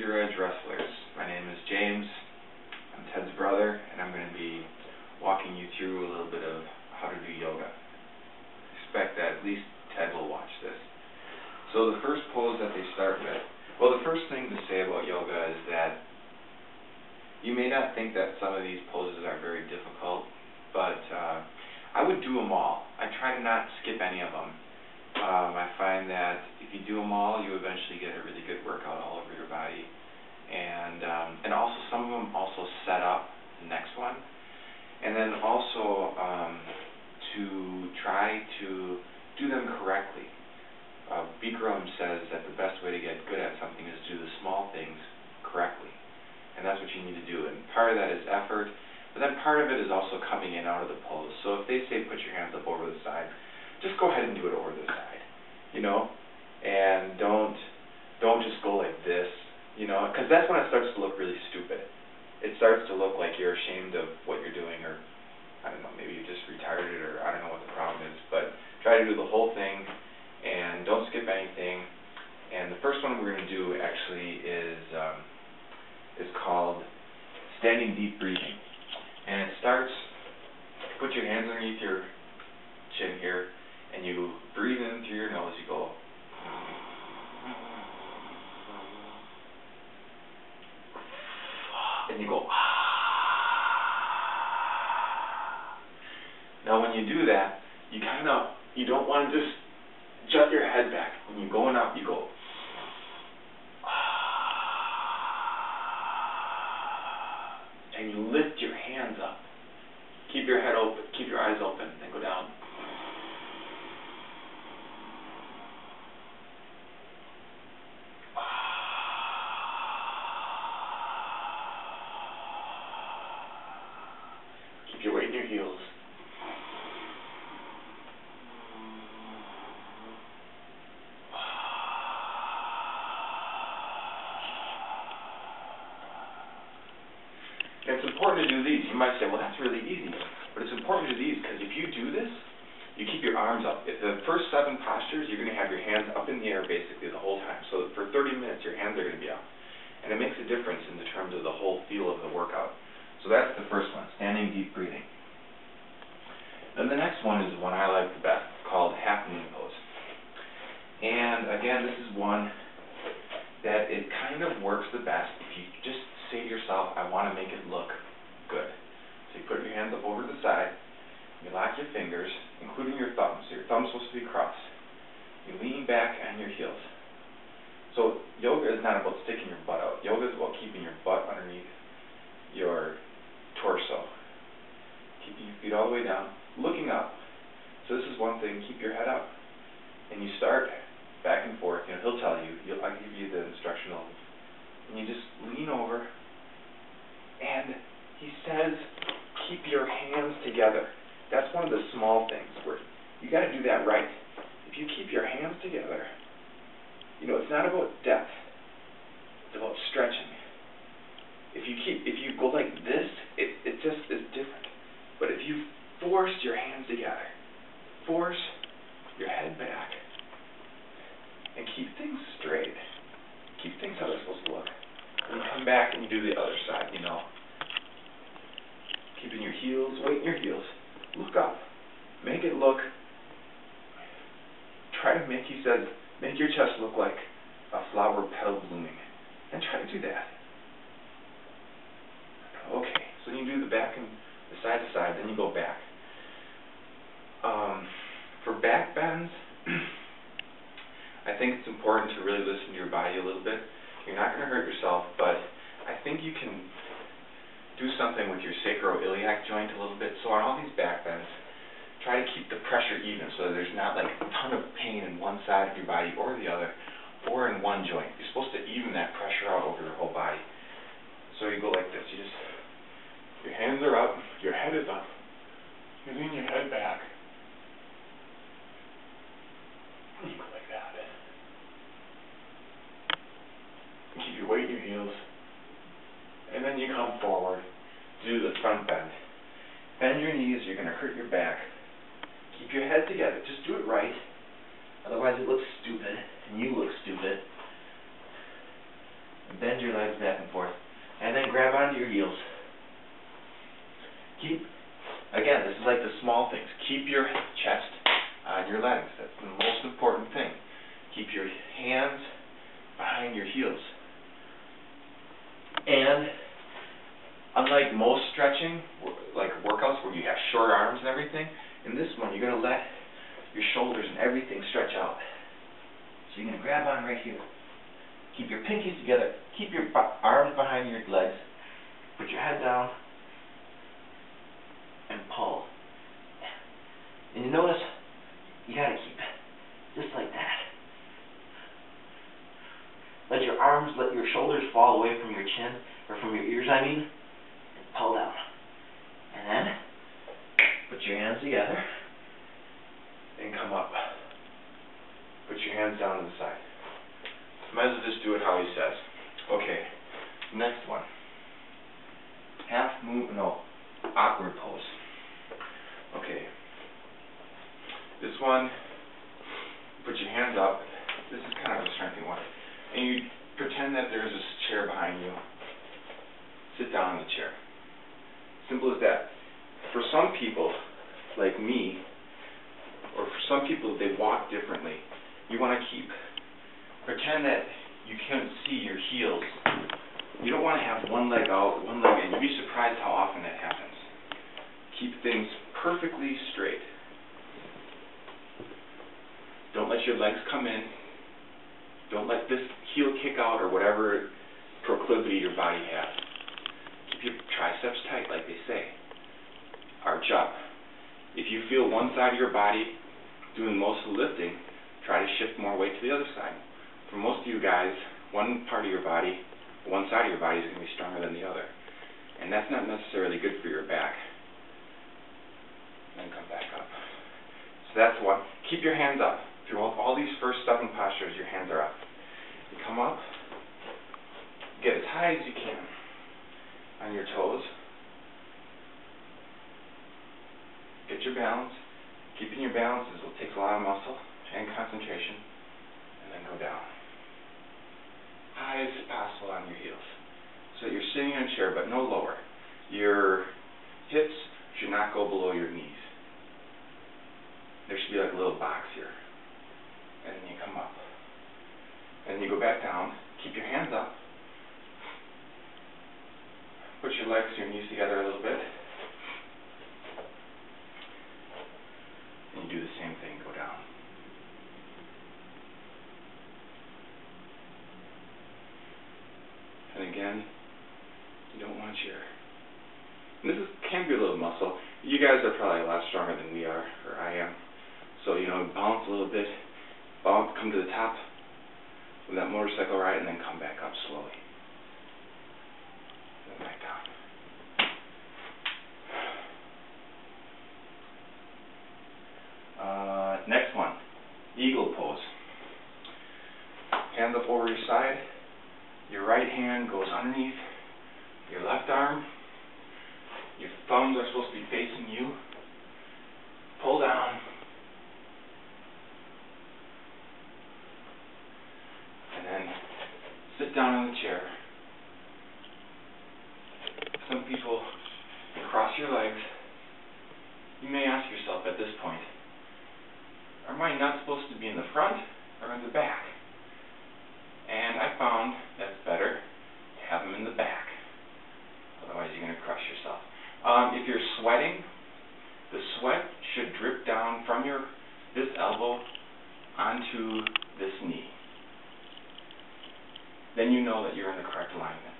Cedar Edge Wrestlers. My name is James. I'm Ted's brother, and I'm going to be walking you through a little bit of how to do yoga. I expect that at least Ted will watch this. So the first pose that they start with, well, the first thing to say about yoga is that you may not think that some of these poses are very difficult, but I would do them all. I try to not skip any of them. I find that if you do them all, you eventually get a really good workout all over your body. And also some of them also set up the next one. And then also to try to do them correctly. Bikram says that the best way to get good at something is to do the small things correctly. And that's what you need to do. And part of that is effort, but then part of it is also coming in out of the pose. So if they say put your hands up over the side, just go ahead and do it over the side, you know? And don't just go like this, you know? Because that's when it starts to look really stupid. It starts to look like you're ashamed of what you're doing, or I don't know, maybe you just retarded, or I don't know what the problem is. But try to do the whole thing, and don't skip anything. And the first one we're going to do actually is called standing deep breathing. And it starts, put your hands underneath your chin here, and you breathe in through your nose. You go, and you go, now when you do that, you don't want to just jut your head back. When you're going up, you go, and you lift your hands up. Keep your head open, keep your eyes open, then go down. Keep your weight in your heels. And it's important to do these. You might say, well, that's really easy. But it's important to do these because if you do this, you keep your arms up. If the first 7 postures, you're going to have your hands up in the air basically the whole time. So for 30 minutes, your hands are going to be up. And it makes a difference in the terms of the whole feel of the workout. So that's the first one, standing deep breathing. Then the next one is the one I like the best. It's called half moon pose. And again, this is one that it kind of works the best if you just say to yourself, I want to make it look good. So you put your hands up over the side, you lock your fingers, including your thumbs. So your thumb's supposed to be crossed. You lean back on your heels. So yoga is not about sticking your butt out. Yoga is about keeping your butt underneath your torso. Keeping your feet all the way down, looking up. So this is one thing, keep your head up. And you start back and forth. You know, he'll tell you, I'll give you the instructional. And you just lean over, and he says, keep your hands together. That's one of the small things where you got to do that right. If you keep your hands together, you know, it's not about depth. It's about stretching. If you go like this, it just is different. But if you force your hands together, force your head back, and keep things straight. Keep things how they're supposed to look. And you come back and you do the other side, you know. Keeping your heels, weight in your heels. Look up. Make it look, try to make, he says, make your chest look like a flower petal blooming. And try to do that. Okay, so you do the back and the side to side, then you go back. For back bends, I think it's important to really listen to your body a little bit. You're not going to hurt yourself, but I think you can do something with your sacroiliac joint a little bit. So on all these back bends, try to keep the pressure even so that there's not like a ton of pain in one side of your body or the other, or in one joint. You're supposed to even that pressure out over your whole body. So you go like this. Your hands are up, your head is up. You lean your head back. You go like that. Keep your weight in your heels. And then you come forward, do the front bend. Bend your knees, you're going to hurt your back. Keep your head together, just do it right. Otherwise it looks stupid, and you look stupid. bend your legs back and forth, and then grab onto your heels. Again, this is like the small things. Keep your chest on your legs. That's the most important thing. Keep your hands behind your heels. And unlike most stretching, like workouts where you have short arms and everything, in this one you're going to let your shoulders and everything stretch out. So you're going to grab on right here. Keep your pinkies together. Keep your arms behind your legs. Put your head down. And pull. And you notice, you got to keep it just like that. Let your arms, let your shoulders fall away from your chin, or from your ears, I mean, and pull down. And then, put your hands together, and come up. Put your hands down to the side. Might as well just do it how he says. Okay, next one. Awkward pose. Okay. This one, put your hands up. This is kind of a strengthening one. And you pretend that there's a chair behind you. Sit down in the chair. Simple as that. For some people, like me, or for some people, they walk differently. You want to pretend that you can't see your heels. You don't want to have one leg out, one leg in. You'd be surprised how often that happens. Keep things perfectly straight. Don't let your legs come in. Don't let this heel kick out or whatever proclivity your body has. Keep your triceps tight, like they say. Arch up. If you feel one side of your body doing most of the lifting, try to shift more weight to the other side. For most of you guys, one side of your body is going to be stronger than the other. And that's not necessarily good for your back. Then come back up. So that's one. Keep your hands up. Through all these first 7 postures, your hands are up. You come up, get as high as you can on your toes. Get your balance. Keeping your balance takes a lot of muscle and concentration. And then go down. High as possible on your heels. So you're sitting in a chair, but no lower. Your hips should not go below your knees. There should be like a little box here. And then you come up. And you go back down. Keep your hands up. Put your legs, your knees together a little bit. And you do the same thing. Go down. And again, you don't want your... And this can be a little muscle. You guys are probably a lot stronger than we are, or I am. So, balance a little bit. Bounce, come to the top of that motorcycle ride, and then come back up slowly. Then back down. Next one, eagle pose. Hands up over your side. Your right hand goes underneath your left arm. Your thumbs are supposed to be facing you. Pull down. And then sit down in the chair. Some people cross your legs. You may ask yourself at this point, am I not supposed to be in the front or in the back? And I found that's better to have them in the back. Otherwise you're going to crush yourself. If you're sweating, the sweat should drip down from this elbow onto this knee. Then you know that you're in the correct alignment.